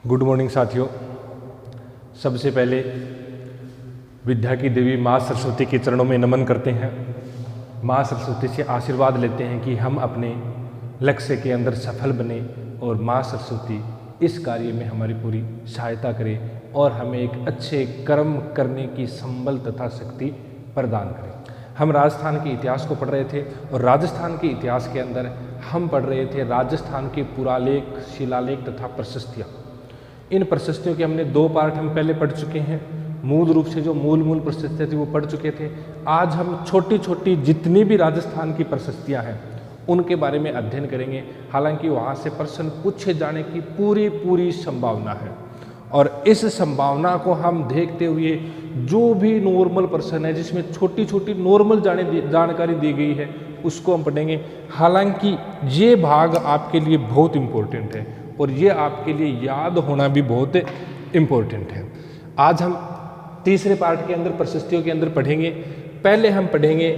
Good morning साथियों। सबसे पहले विद्या की देवी माँ सरस्वती के चरणों में नमन करते हैं। माँ सरस्वती से आशीर्वाद लेते हैं कि हम अपने लक्ष्य के अंदर सफल बने और माँ सरस्वती इस कार्य में हमारी पूरी सहायता करें और हमें एक अच्छे कर्म करने की संबल तथा शक्ति प्रदान करें। हम राजस्थान के इतिहास को पढ़ रहे थे और राजस्थान के इतिहास के अंदर हम पढ़ रहे थे राजस्थान के पुरालेख, शिलालेख तथा प्रशस्तियाँ। इन प्रशस्तियों के हमने दो पार्ट हम पहले पढ़ चुके हैं। मूल रूप से जो मूल प्रशस्तियाँ थी वो पढ़ चुके थे। आज हम छोटी छोटी जितनी भी राजस्थान की प्रशस्तियाँ हैं उनके बारे में अध्ययन करेंगे। हालांकि वहाँ से प्रश्न पूछे जाने की पूरी संभावना है और इस संभावना को हम देखते हुए जो भी नॉर्मल प्रश्न है जिसमें छोटी छोटी नॉर्मल जानकारी दी गई है उसको हम पढ़ेंगे। हालांकि ये भाग आपके लिए बहुत इम्पोर्टेंट है और ये आपके लिए याद होना भी बहुत इम्पोर्टेंट है। आज हम तीसरे पार्ट के अंदर प्रशस्तियों के अंदर पढ़ेंगे। पहले हम पढ़ेंगे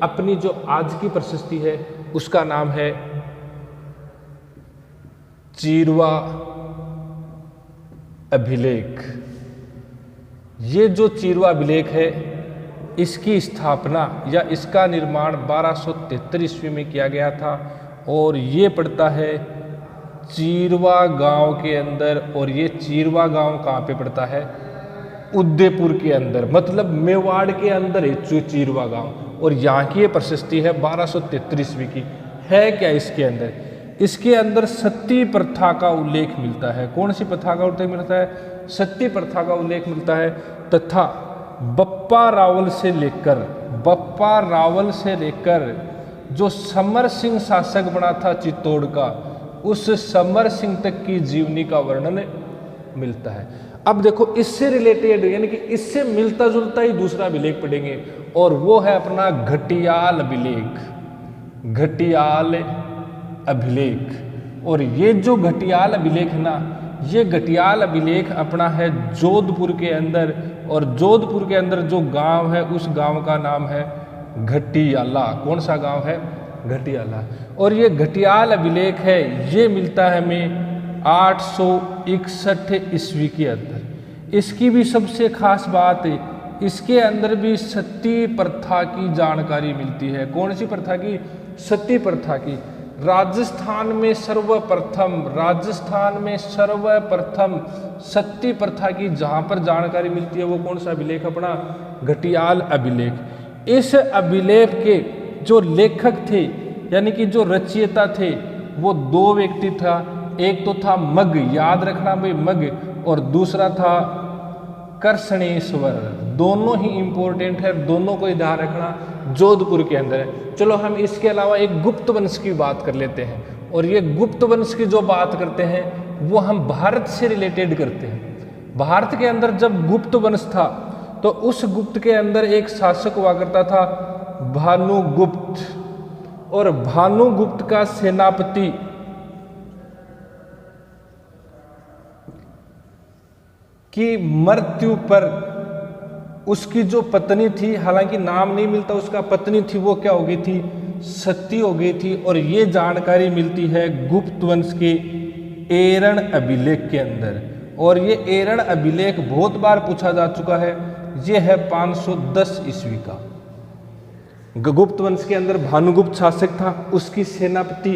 अपनी जो आज की प्रशस्ति है उसका नाम है चीरवा अभिलेख। ये जो चीरवा अभिलेख है इसकी स्थापना या इसका निर्माण 1273 ईस्वी में किया गया था और ये पड़ता है चीरवा गांव के अंदर। और ये चीरवा गांव कहाँ पे पड़ता है? उदयपुर के अंदर, मतलब मेवाड़ के अंदर है चीरवा गांव। और यहाँ की ये प्रशस्ति है 1273 ईस्वी की। है क्या इसके अंदर? इसके अंदर सती प्रथा का उल्लेख मिलता है। कौन सी प्रथा का उल्लेख मिलता है? सती प्रथा का उल्लेख मिलता है तथा बप्पा रावल से लेकर जो समर सिंह शासक बना था चित्तौड़ का, उस समर सिंह तक की जीवनी का वर्णन मिलता है। अब देखो इससे रिलेटेड यानी कि इससे मिलता जुलता ही दूसरा अभिलेख पढ़ेंगे और वो है अपना घटियाल अभिलेख। घटियाल अभिलेख। और ये जो घटियाल अभिलेख है ना, ये घटियाल अभिलेख अपना है जोधपुर के अंदर। और जोधपुर के अंदर जो गांव है उस गांव का नाम है घटियाला। कौन सा गांव है? घटियाला। और ये घटियाल अभिलेख है ये मिलता है हमें 861 ईस्वी के अंदर। इसकी भी सबसे खास बात है, इसके अंदर भी सती प्रथा की जानकारी मिलती है। कौन सी प्रथा की? सती प्रथा की। राजस्थान में सर्वप्रथम सती प्रथा की जहाँ पर जानकारी मिलती है वो कौन सा अभिलेख? अपना घटियाल अभिलेख। इस अभिलेख के जो लेखक थे यानी कि जो रचयिता थे वो दो व्यक्ति था। एक तो था मग, याद रखना भाई मग, और दूसरा था कर्षणेश्वर। दोनों ही इंपॉर्टेंट है, दोनों को ध्यान रखना। जोधपुर के अंदर है। चलो हम इसके अलावा एक गुप्त वंश की बात कर लेते हैं। और ये गुप्त वंश की जो बात करते हैं वो हम भारत से रिलेटेड करते हैं। भारत के अंदर जब गुप्त वंश था तो उस गुप्त के अंदर एक शासक हुआ करता था भानुगुप्त। और भानुगुप्त का सेनापति की मृत्यु पर उसकी जो पत्नी थी, हालांकि नाम नहीं मिलता उसका, पत्नी थी वो क्या हो गई थी? सती हो गई थी। और ये जानकारी मिलती है गुप्त वंश के एरण अभिलेख के अंदर। और ये एरण अभिलेख बहुत बार पूछा जा चुका है। ये है 510 ईस्वी का। गुप्त वंश के अंदर भानुगुप्त शासक था, उसकी सेनापति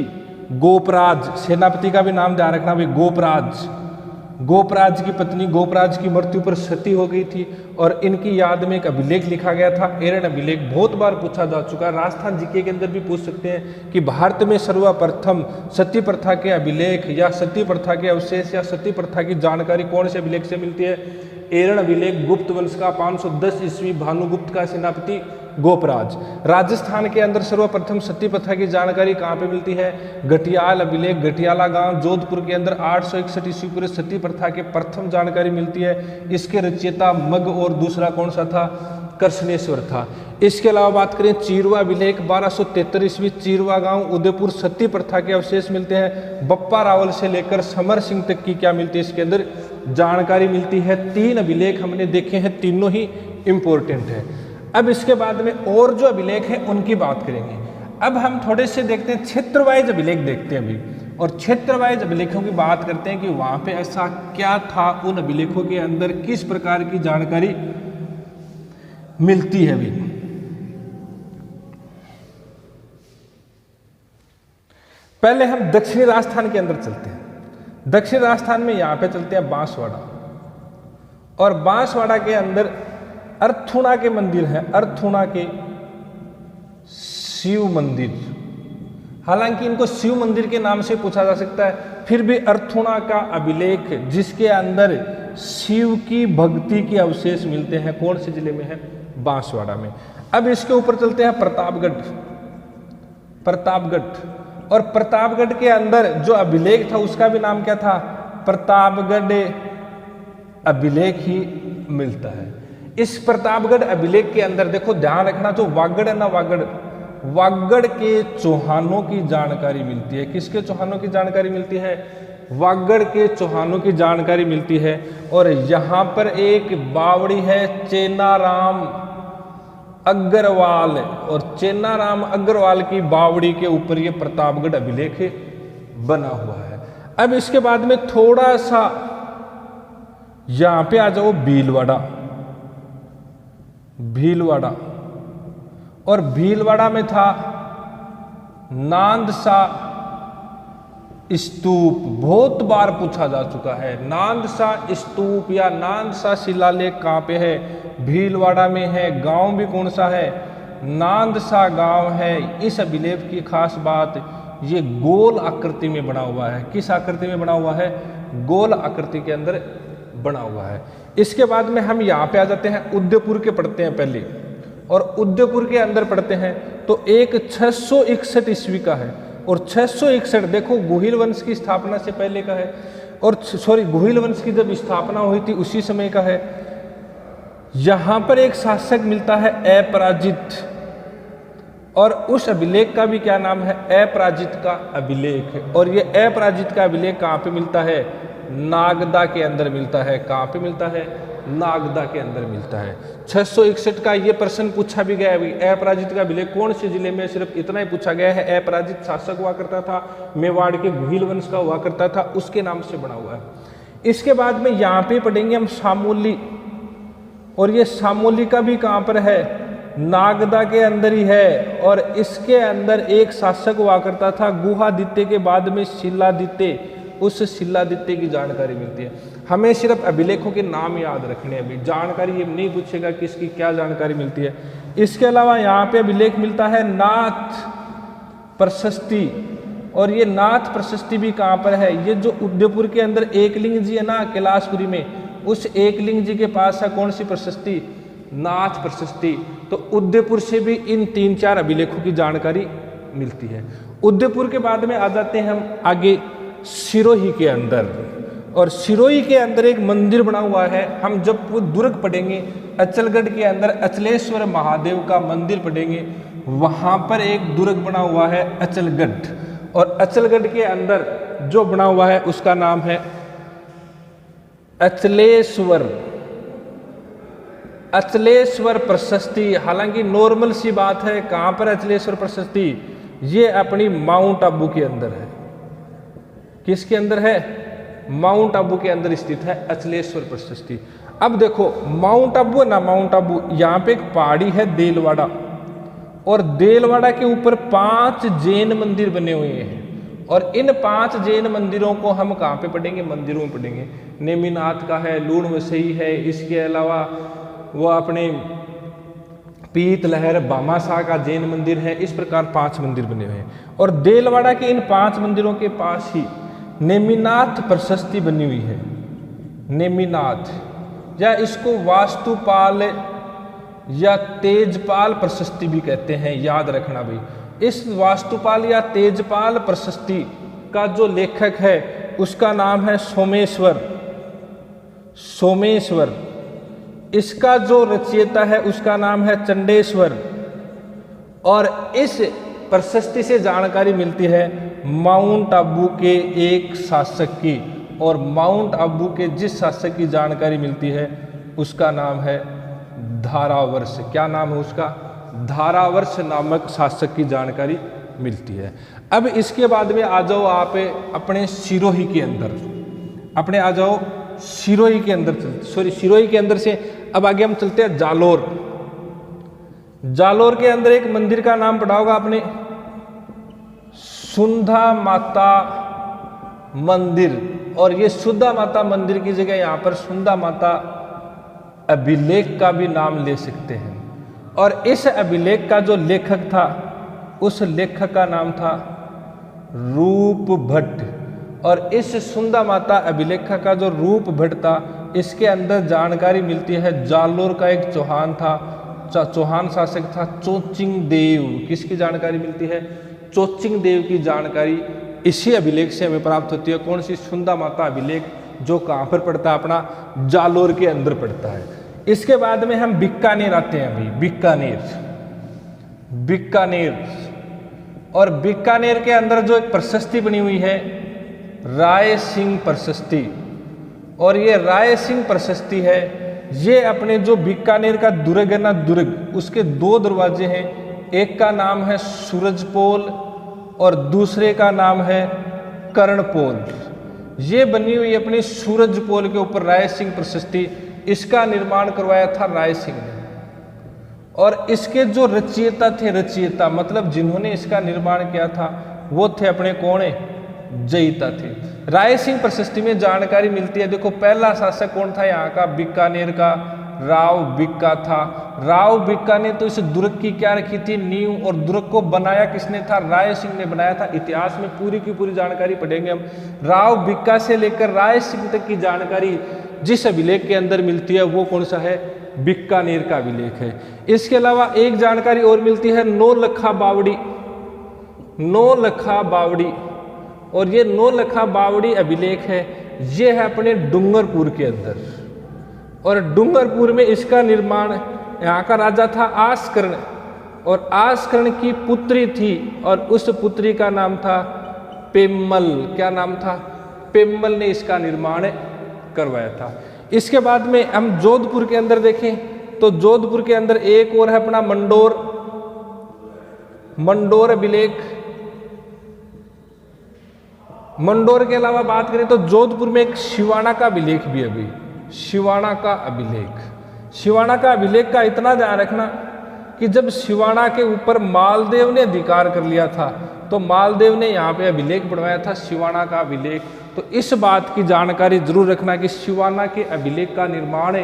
गोपराज, सेनापति का भी नाम ध्यान रखना भाई, गोपराज की पत्नी गोपराज की मृत्यु पर सती हो गई थी और इनकी याद में एक अभिलेख लिखा गया था, एरण अभिलेख। बहुत बार पूछा जा चुका है। राजस्थान जीके के अंदर भी पूछ सकते हैं कि भारत में सर्वप्रथम सती प्रथा के अभिलेख या सती प्रथा के अवशेष या सती प्रथा की जानकारी कौन से अभिलेख से मिलती है? एरण अभिलेख, गुप्त वंश का, 510 ईस्वी, भानुगुप्त का सेनापति गोपराज। राजस्थान के अंदर सर्वप्रथम सती प्रथा की जानकारी कहाँ पे मिलती है? घटियाल अभिलेख, घटियाला गांव, जोधपुर के अंदर 861 ईस्वी पूर्व सती प्रथा के प्रथम जानकारी मिलती है। इसके रचयिता मग और दूसरा कौन सा था? कर्षणेश्वर था। इसके अलावा बात करें चीरवा अभिलेख, 1273 ईस्वी, चीरवा गांव, उदयपुर, सती प्रथा के अवशेष मिलते हैं। बप्पा रावल से लेकर समर सिंह तक की क्या मिलती है? इसके अंदर जानकारी मिलती है। 3 अभिलेख हमने देखे हैं, तीनों ही इंपॉर्टेंट है। अब इसके बाद में और जो अभिलेख हैं उनकी बात करेंगे। अब हम थोड़े से देखते हैं क्षेत्र वाइज अभिलेख देखते हैं। अभी और क्षेत्र वाइज अभिलेखों की बात करते हैं कि वहां पे ऐसा क्या था, उन अभिलेखों के अंदर किस प्रकार की जानकारी मिलती है। भी पहले हम दक्षिणी राजस्थान के अंदर चलते हैं। दक्षिण राजस्थान में यहां पे चलते हैं बांसवाड़ा, और बांसवाड़ा के अंदर अर्थुणा के मंदिर है, अर्थुणा के शिव मंदिर। हालांकि इनको शिव मंदिर के नाम से पूछा जा सकता है, फिर भी अर्थुणा का अभिलेख जिसके अंदर शिव की भक्ति के अवशेष मिलते हैं, कौन से जिले में है? बांसवाड़ा में। अब इसके ऊपर चलते हैं प्रतापगढ़। प्रतापगढ़, और प्रतापगढ़ के अंदर जो अभिलेख था उसका भी नाम क्या था? प्रतापगढ़ अभिलेख ही मिलता है। इस प्रतापगढ़ अभिलेख के अंदर देखो, ध्यान रखना, जो वागड़ है ना, वागड़ के चौहानों की जानकारी मिलती है। किसके चौहानों की जानकारी मिलती है? वागड़ के चौहानों की जानकारी मिलती है। और यहाँ पर एक बावड़ी है चेनाराम अग्रवाल, और चेनाराम अग्रवाल की बावड़ी के ऊपर ये प्रतापगढ़ अभिलेख बना हुआ है। अब इसके बाद में थोड़ा सा यहां पे आ जाओ, भीलवाड़ा। भीलवाड़ा, और भीलवाड़ा में था नांदसा स्तूप। बहुत बार पूछा जा चुका है, नांदसा स्तूप या नांदसा शिलालेख कहाँ पे है? भीलवाड़ा में है। गांव भी कौन सा है? नांदसा गांव है। इस अभिलेख की खास बात, ये गोल आकृति में बना हुआ है। किस आकृति में बना हुआ है? गोल आकृति के अंदर बना हुआ है। इसके बाद में हम यहाँ पे आ जाते हैं, उदयपुर के पढ़ते हैं पहले, और उदयपुर के अंदर पढ़ते हैं तो एक 661 ईस्वी का है। और 661 देखो, गुहिल वंश की स्थापना से पहले का है, और गुहिल वंश की जब स्थापना हुई थी उसी समय का है। यहां पर एक शासक मिलता है अपराजित, और उस अभिलेख का भी क्या नाम है? अपराजित का अभिलेख। और ये अपराजित का अभिलेख कहाँ पे मिलता है? नागदा के अंदर मिलता है। कहाँ पे मिलता है? नागदा के अंदर मिलता है। 661 का ये प्रश्न पूछा भी गया है, अपराजित का अभिलेख कौन से जिले में? सिर्फ इतना ही पूछा गया है। अपराजित शासक हुआ करता था, मेवाड़ के गुहिल वंश का हुआ करता था, उसके नाम से बना हुआ है। इसके बाद में यहाँ पे पढ़ेंगे हम सामोली, और ये सामोली का भी कहाँ पर है? नागदा के अंदर ही है। और इसके अंदर एक शासक हुआ करता था, गुहादित्य के बाद में शिलादित्य। उस शिलादित्य की जानकारी मिलती है। हमें सिर्फ अभिलेखों के नाम याद रखने हैं, अभी जानकारी ये नहीं पूछेगा कि इसकी क्या जानकारी मिलती है। इसके अलावा यहाँ पे अभिलेख मिलता है नाथ प्रशस्ति, और ये नाथ प्रशस्ति भी कहाँ पर है? ये जो उदयपुर के अंदर एकलिंग जी है ना, कैलाशपुरी में, उस एकलिंग जी के पास है कौन सी प्रशस्ति? नाथ प्रशस्ति। तो उदयपुर से भी इन 3-4 अभिलेखों की जानकारी मिलती है। उदयपुर के बाद में आ जाते हैं हम आगे सिरोही के अंदर, और सिरोही के अंदर एक मंदिर बना हुआ है। हम जब वो दुर्ग पढ़ेंगे, अचलगढ़ के अंदर अचलेश्वर महादेव का मंदिर पढ़ेंगे, वहां पर एक दुर्ग बना हुआ है अचलगढ़, और अचलगढ़ के अंदर जो बना हुआ है उसका नाम है अचलेश्वर। अचलेश्वर प्रशस्ति। हालांकि नॉर्मल सी बात है, कहां पर अचलेश्वर प्रशस्ति? ये अपनी माउंट आबू के अंदर है। किसके अंदर है? माउंट आबू के अंदर स्थित है अचलेश्वर प्रशस्ति। अब देखो, माउंट आबू है ना, माउंट आबू, यहाँ पे एक पहाड़ी है देलवाड़ा, और देलवाड़ा के ऊपर 5 जैन मंदिर बने हुए हैं। और इन 5 जैन मंदिरों को हम कहाँ पे पढ़ेंगे? मंदिरों में पढ़ेंगे। नेमिनाथ का है, लूण वसई है, इसके अलावा वो अपने पीत लहर भामाशाह का जैन मंदिर है। इस प्रकार 5 मंदिर बने हुए हैं। और देलवाड़ा के इन 5 मंदिरों के पास ही नेमिनाथ प्रशस्ति बनी हुई है। नेमिनाथ, या इसको वास्तुपाल या तेजपाल प्रशस्ति भी कहते हैं, याद रखना भाई। इस वास्तुपाल या तेजपाल प्रशस्ति का जो लेखक है उसका नाम है सोमेश्वर। सोमेश्वर। इसका जो रचयिता है उसका नाम है चंडेश्वर। और इस प्रशस्ति से जानकारी मिलती है माउंट आबू के एक शासक की, और माउंट आबू के जिस शासक की जानकारी मिलती है उसका नाम है धारावर्ष। क्या नाम है उसका? धारावर्ष नामक शासक की जानकारी मिलती है। अब इसके बाद में आ जाओ आप अपने सिरोही के अंदर, अपने आ जाओ सिरोही के अंदर, सिरोही के अंदर से अब आगे हम चलते हैं जालोर। जालोर के अंदर एक मंदिर का नाम पढ़ा होगा आपने, सुंधा माता मंदिर, और ये सुधा माता मंदिर की जगह यहाँ पर सुंधा माता अभिलेख का भी नाम ले सकते हैं। और इस अभिलेख का जो लेखक था, उस लेखक का नाम था रूप भट्ट। और इस सुंधा माता अभिलेख का जो रूप भट्ट था, इसके अंदर जानकारी मिलती है जालोर का एक चौहान था, चौहान शासक था चोचिंग देव। किसकी जानकारी मिलती है? चोचिंग देव की जानकारी इसी अभिलेख से हमें प्राप्त होती है। कौन सी? सुंधा माता अभिलेख, जो कहाँ पर पड़ता है? अपना जालोर के अंदर पड़ता है। इसके बाद में हम बीकानेर आते हैं। अभी बीकानेर, और बीकानेर के अंदर जो एक प्रशस्ति बनी हुई है राय सिंह प्रशस्ति, और ये राय सिंह प्रशस्ति है, ये अपने जो बीकानेर का दुर्ग है ना, दुर्ग, उसके 2 दरवाजे हैं। एक का नाम है सूरजपोल और दूसरे का नाम है कर्णपोल। ये बनी हुई अपनी सूरजपोल के ऊपर राय सिंह प्रशस्ति, इसका निर्माण करवाया था राय सिंह ने। और इसके जो रचयिता थे, रचयिता मतलब जिन्होंने इसका निर्माण किया था, वो थे अपने कौन है? जयिता थे। राय सिंह प्रशस्ति में जानकारी मिलती है, देखो पहला शासक कौन था यहाँ का? बीकानेर का राव बिक्का था। राव बिक्का ने तो इस दुर्ग की क्या रखी थी? नींव। और दुर्ग को बनाया किसने था? राय सिंह ने बनाया था। इतिहास में पूरी की पूरी जानकारी पढ़ेंगे हम। राव बिक्का से लेकर राय सिंह तक की जानकारी जिस अभिलेख के अंदर मिलती है, वो कौन सा है? बीकानेर का अभिलेख है। इसके अलावा एक जानकारी और मिलती है नौलखा बावड़ी, नौलखा बावड़ी, और ये नौलखा बावड़ी अभिलेख है, ये है अपने डूंगरपुर के अंदर। और डूंगरपुर में इसका निर्माण, यहाँ का राजा था आस्कर्ण, और आस्कर्ण की पुत्री थी, और उस पुत्री का नाम था पेम्मल। क्या नाम था? पेम्मल ने इसका निर्माण करवाया था। इसके बाद में हम जोधपुर के अंदर देखें तो जोधपुर के अंदर एक और है अपना मंडोर अभिलेख। मंडोर के अलावा बात करें तो जोधपुर में एक शिवाना का अभिलेख भी है। अभी शिवाना का अभिलेख, शिवाना का अभिलेख का इतना ध्यान रखना कि जब शिवाना के ऊपर मालदेव ने अधिकार कर लिया था, तो मालदेव ने यहाँ पे अभिलेख बनवाया था शिवाना का अभिलेख। तो इस बात की जानकारी जरूर रखना कि शिवाना के अभिलेख का निर्माण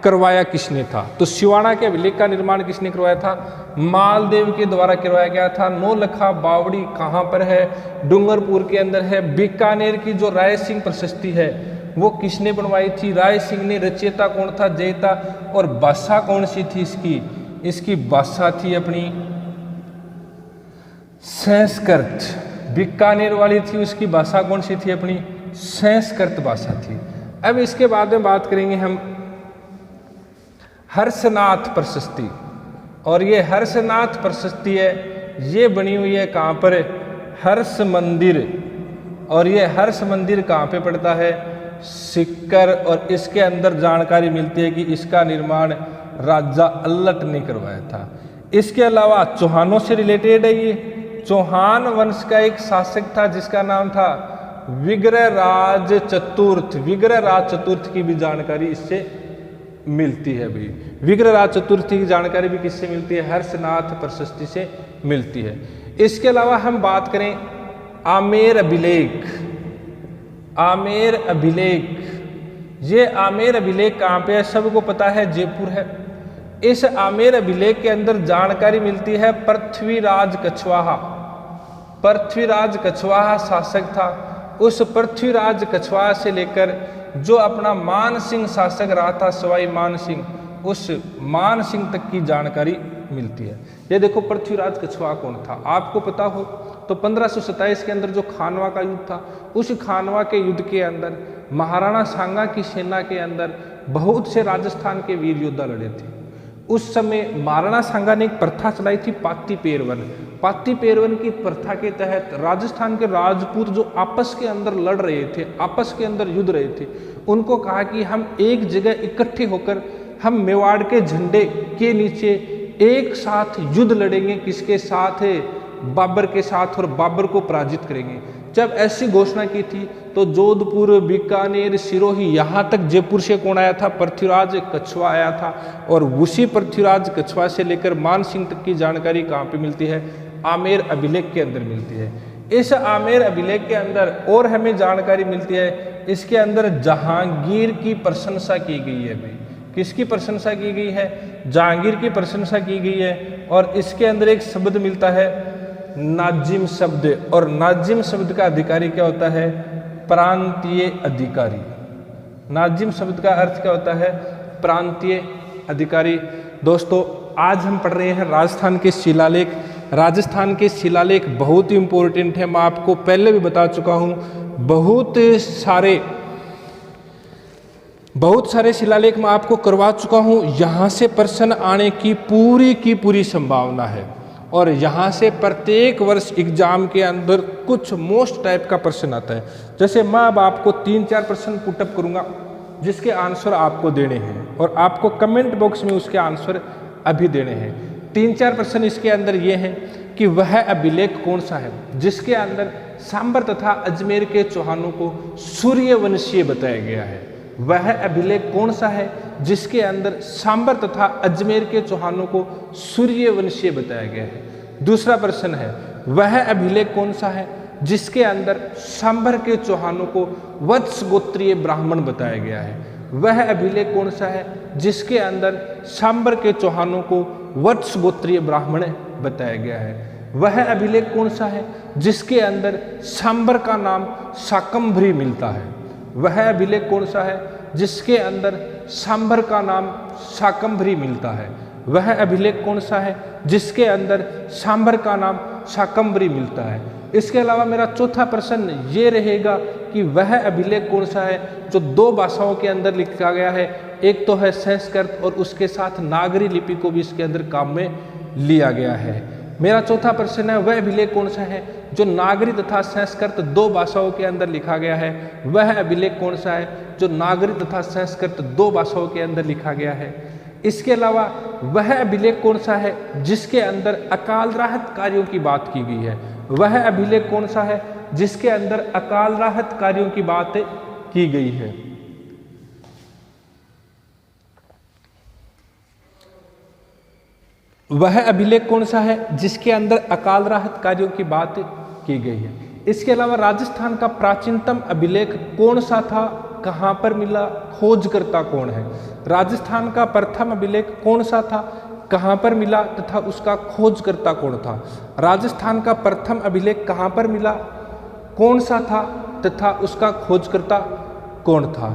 करवाया किसने था। तो शिवाना के अभिलेख का निर्माण किसने करवाया था? मालदेव के द्वारा करवाया गया था। नौलखा बावड़ी कहाँ पर है? डूंगरपुर के अंदर है। बीकानेर की जो राय सिंह प्रशस्ति है, वो किसने बनवाई थी? राय सिंह ने। रचयिता कौन था? जयिता। और भाषा कौन सी थी इसकी? इसकी भाषा थी अपनी संस्कृत। बीकानेर वाली थी, उसकी भाषा कौन सी थी? अपनी संस्कृत भाषा थी। अब इसके बाद में बात करेंगे हम हर्षनाथ प्रशस्ति, और ये हर्षनाथ प्रशस्ति है, ये बनी हुई है कहाँ पर? हर्ष मंदिर। और ये हर्ष मंदिर कहाँ पे पड़ता है? सिक्कर। और इसके अंदर जानकारी मिलती है कि इसका निर्माण राजा अल्लट ने करवाया था। इसके अलावा चौहानों से रिलेटेड है ये। चौहान वंश का एक शासक था जिसका नाम था विग्रहराज चतुर्थ। विग्रहराज चतुर्थ की भी जानकारी इससे मिलती है। भाई विग्रहराज चतुर्थ की जानकारी भी किससे मिलती है? हर्षनाथ प्रशस्ति से मिलती है। इसके अलावा हम बात करें आमेर अभिलेख। आमेर अभिलेख, ये आमेर अभिलेख कहाँ पे है? सबको पता है जयपुर है। इस आमेर अभिलेख के अंदर जानकारी मिलती है पृथ्वीराज कछवाहा। पृथ्वीराज कछवाहा शासक था। उस पृथ्वीराज कछवाहा से लेकर जो अपना मान सिंह शासक रहा था, सवाई मान सिंह, उस मान सिंह तक की जानकारी मिलती है। ये देखो पृथ्वीराज कछवाहा कौन था? आपको पता हो तो 1527 के अंदर जो खानवा का युद्ध था, उस खानवा के युद्ध के अंदर महाराणा सांगा की सेना के अंदर बहुत से राजस्थान के वीर योद्धा लड़े थे। उस समय महाराणा सांगा ने एक प्रथा चलाई थी, पाती पेरवन। पाती पेरवन की प्रथा के तहत राजस्थान के राजपूत जो आपस के अंदर लड़ रहे थे, आपस के अंदर युद्ध रहे थे, उनको कहा कि हम एक जगह इकट्ठे होकर हम मेवाड़ के झंडे के नीचे एक साथ युद्ध लड़ेंगे। किसके साथ है? बाबर के साथ और बाबर को पराजित करेंगे। जब ऐसी घोषणा की थी तो जोधपुर, बीकानेर, सिरोही, यहाँ तक जयपुर से कौन आया था? पृथ्वीराज कछवा आया था। और उसी पृथ्वीराज कछवा से लेकर मान सिंह तक की जानकारी कहाँ पे मिलती है? आमेर अभिलेख के अंदर मिलती है। इस आमेर अभिलेख के अंदर और हमें जानकारी मिलती है, इसके अंदर जहांगीर की प्रशंसा की गई है। भाई किसकी प्रशंसा की गई है? जहांगीर की प्रशंसा की गई है। और इसके अंदर एक शब्द मिलता है नाजिम शब्द, और नाजिम शब्द का अधिकारी क्या होता है? प्रांतीय अधिकारी। नाजिम शब्द का अर्थ क्या होता है? प्रांतीय अधिकारी। दोस्तों आज हम पढ़ रहे हैं राजस्थान के शिलालेख। राजस्थान के शिलालेख बहुत ही इंपॉर्टेंट है। मैं आपको पहले भी बता चुका हूँ, बहुत सारे शिलालेख मैं आपको करवा चुका हूँ। यहाँ से प्रश्न आने की पूरी संभावना है। और यहाँ से प्रत्येक वर्ष एग्जाम के अंदर कुछ मोस्ट टाइप का प्रश्न आता है। जैसे मैं अब आपको 3-4 प्रश्न पुटअप करूँगा जिसके आंसर आपको देने हैं, और आपको कमेंट बॉक्स में उसके आंसर अभी देने हैं। 3-4 प्रश्न इसके अंदर ये हैं कि वह अभिलेख कौन सा है जिसके अंदर सांबर तथा अजमेर के चौहानों को सूर्यवंशीय बताया गया है? वह अभिलेख कौन सा है जिसके अंदर सांबर तथा अजमेर के चौहानों को सूर्यवंशीय बताया गया है? दूसरा प्रश्न है, वह अभिलेख कौन सा है जिसके अंदर सांबर के चौहानों को वत्स गोत्रीय ब्राह्मण बताया गया है? वह अभिलेख कौन सा है जिसके अंदर सांबर के चौहानों को वत्स गोत्रीय ब्राह्मण बताया गया है? वह अभिलेख कौन सा है जिसके अंदर सांबर का नाम शाकंभरी मिलता है? वह अभिलेख कौन सा है जिसके अंदर सांबर का नाम शाकंभरी मिलता है? वह अभिलेख कौन सा है जिसके अंदर सांबर का नाम शाकंभरी मिलता है? इसके अलावा मेरा चौथा प्रश्न ये रहेगा कि वह अभिलेख कौन सा है जो 2 भाषाओं के अंदर लिखा गया है? एक तो है संस्कृत और उसके साथ नागरी लिपि को भी इसके अंदर काम में लिया गया है। मेरा चौथा प्रश्न है, वह अभिलेख कौन सा है जो नागरी तथा संस्कृत 2 भाषाओं के अंदर लिखा गया है? वह अभिलेख कौन सा है जो नागरी तथा संस्कृत 2 भाषाओं के अंदर लिखा गया है? इसके अलावा वह अभिलेख कौन सा है जिसके अंदर अकाल राहत कार्यों की बात की गई है? वह अभिलेख कौन सा है जिसके अंदर अकाल राहत कार्यों की बात की गई है? वह अभिलेख कौन सा है जिसके अंदर अकाल राहत कार्यों की बात की गई है? इसके अलावा राजस्थान का प्राचीनतम अभिलेख कौन सा था? कहाँ पर मिला? खोजकर्ता कौन है? राजस्थान का प्रथम अभिलेख कौन सा था? कहाँ पर मिला तथा उसका खोजकर्ता कौन था? राजस्थान का प्रथम अभिलेख कहाँ पर मिला, कौन सा था तथा उसका खोजकर्ता कौन था?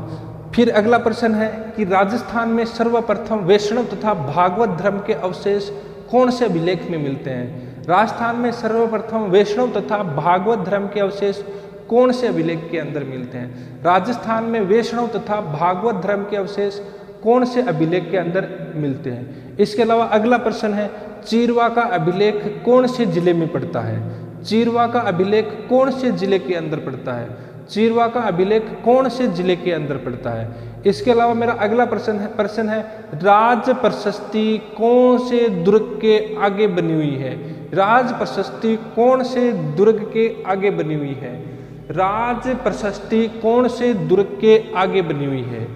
फिर अगला प्रश्न है कि राजस्थान में सर्वप्रथम वैष्णव तथा भागवत धर्म के अवशेष कौन से अभिलेख में मिलते हैं? राजस्थान में सर्वप्रथम वैष्णव तथा भागवत धर्म के अवशेष कौन से अभिलेख के अंदर मिलते हैं? राजस्थान में वैष्णव तथा भागवत धर्म के अवशेष कौन से अभिलेख के अंदर मिलते हैं? इसके अलावा अगला प्रश्न है, चीरवा का अभिलेख कौन से जिले में पड़ता है? चीरवा का अभिलेख कौन से जिले के अंदर पड़ता है? चीरवा का अभिलेख कौन से जिले के अंदर पड़ता है? इसके अलावा मेरा अगला प्रश्न है राज प्रशस्ति कौन से दुर्ग के आगे बनी हुई है? राज प्रशस्ति कौन से दुर्ग के आगे बनी हुई है? राज प्रशस्ति कौन से दुर्ग के आगे बनी हुई है?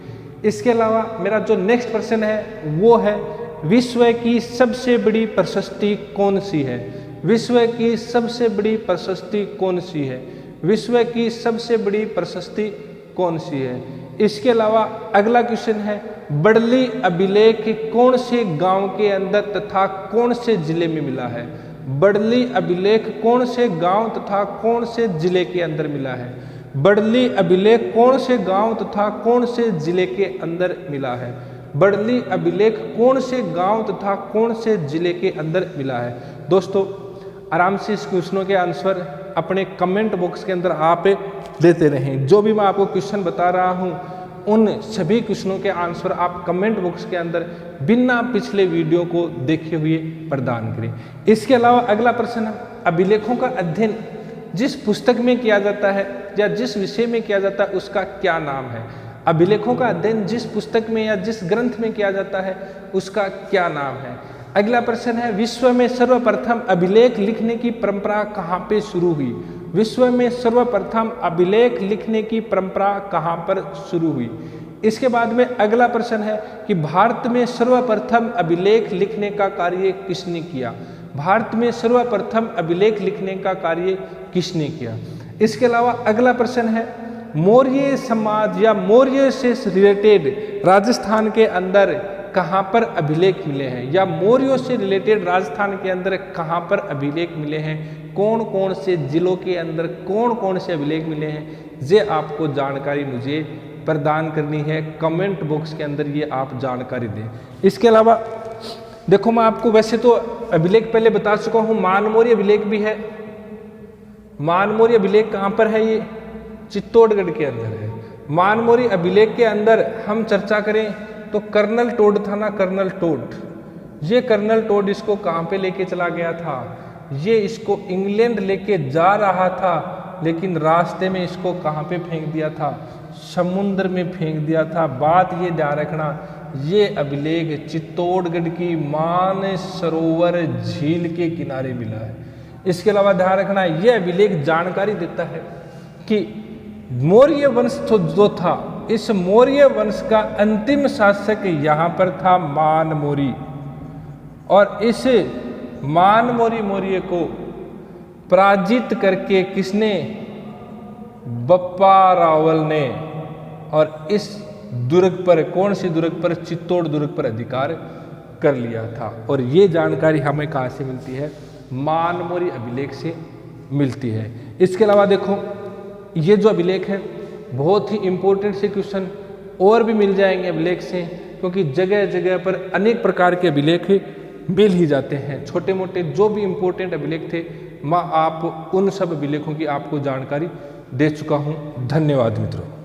इसके अलावा मेरा जो नेक्स्ट प्रश्न है वो है विश्व की सबसे बड़ी प्रशस्ति कौन सी है? विश्व की सबसे बड़ी प्रशस्ति कौन सी है? विश्व की सबसे बड़ी प्रशस्ति कौन सी है? इसके अलावा अगला क्वेश्चन है बड़ली अभिलेख कौन से गांव के अंदर तथा कौन से जिले में मिला है? बड़ली अभिलेख कौन से गांव तथा कौन से जिले के अंदर मिला है? बड़ली अभिलेख कौन से गांव तथा कौन से जिले के अंदर मिला है? बड़ली अभिलेख कौन से गांव तथा कौन से जिले के अंदर मिला है? दोस्तों आराम से इस क्वेश्चनों के आंसर अपने कमेंट बॉक्स के अंदर आप देते रहें। जो भी मैं आपको क्वेश्चन बता रहा हूं उन सभी क्वेश्चनों के आंसर आप कमेंट बॉक्स के अंदर बिना पिछले वीडियो को देखे हुए प्रदान करें। इसके अलावा अगला प्रश्न है अभिलेखों का अध्ययन जिस पुस्तक में किया जाता है या जिस विषय में किया जाता है उसका क्या नाम है? अभिलेखों का अध्ययन जिस पुस्तक में या जिस ग्रंथ में किया जाता है उसका क्या नाम है? अगला प्रश्न है, विश्व में सर्वप्रथम अभिलेख लिखने की परंपरा कहाँ पे शुरू हुई? विश्व में सर्वप्रथम अभिलेख लिखने की परंपरा कहाँ पर शुरू हुई? इसके बाद में अगला प्रश्न है कि भारत में सर्वप्रथम अभिलेख लिखने का कार्य किसने किया? भारत में सर्वप्रथम अभिलेख लिखने का कार्य किसने किया? इसके अलावा अगला प्रश्न है, मौर्य समाज या मौर्य से रिलेटेड राजस्थान के अंदर कहाँ पर अभिलेख मिले हैं, या मौर्यों से रिलेटेड राजस्थान के अंदर कहाँ पर अभिलेख मिले हैं, कौन कौन से जिलों के अंदर कौन कौन से अभिलेख मिले हैं, ये आपको जानकारी मुझे प्रदान करनी है। कमेंट बॉक्स के अंदर ये आप जानकारी दें। इसके अलावा देखो, मैं आपको वैसे तो अभिलेख पहले बता चुका हूँ, मानमौर्य अभिलेख भी है। मानमौर्य अभिलेख कहाँ पर है? ये चित्तौड़गढ़ के अंदर है। मानमौर्य अभिलेख के अंदर हम चर्चा करें तो कर्नल टोड था ना, कर्नल टोड, ये कर्नल टोड इसको कहाँ पे लेके चला गया था? ये इसको इंग्लैंड लेके जा रहा था, लेकिन रास्ते में इसको कहाँ पे फेंक दिया था? समुद्र में फेंक दिया था। बात ये ध्यान रखना, ये अभिलेख चित्तौड़गढ़ की मानसरोवर झील के किनारे मिला है। इसके अलावा ध्यान रखना, ये अभिलेख जानकारी देता है कि मौर्य वंश जो था, इस मौर्य वंश का अंतिम शासक यहाँ पर था मानमौरी, और इस मानमौरी मौर्य को पराजित करके किसने? बप्पा रावल ने, और इस दुर्ग पर, कौन सी दुर्ग पर? चित्तौड़ दुर्ग पर अधिकार कर लिया था। और ये जानकारी हमें कहाँ से मिलती है? मानमौरी अभिलेख से मिलती है। इसके अलावा देखो, ये जो अभिलेख है बहुत ही इंपॉर्टेंट से क्वेश्चन और भी मिल जाएंगे अभिलेख से, क्योंकि जगह जगह पर अनेक प्रकार के अभिलेख मिल ही जाते हैं। छोटे मोटे जो भी इंपॉर्टेंट अभिलेख थे, मैं आप उन सब अभिलेखों की आपको जानकारी दे चुका हूँ। धन्यवाद मित्रों।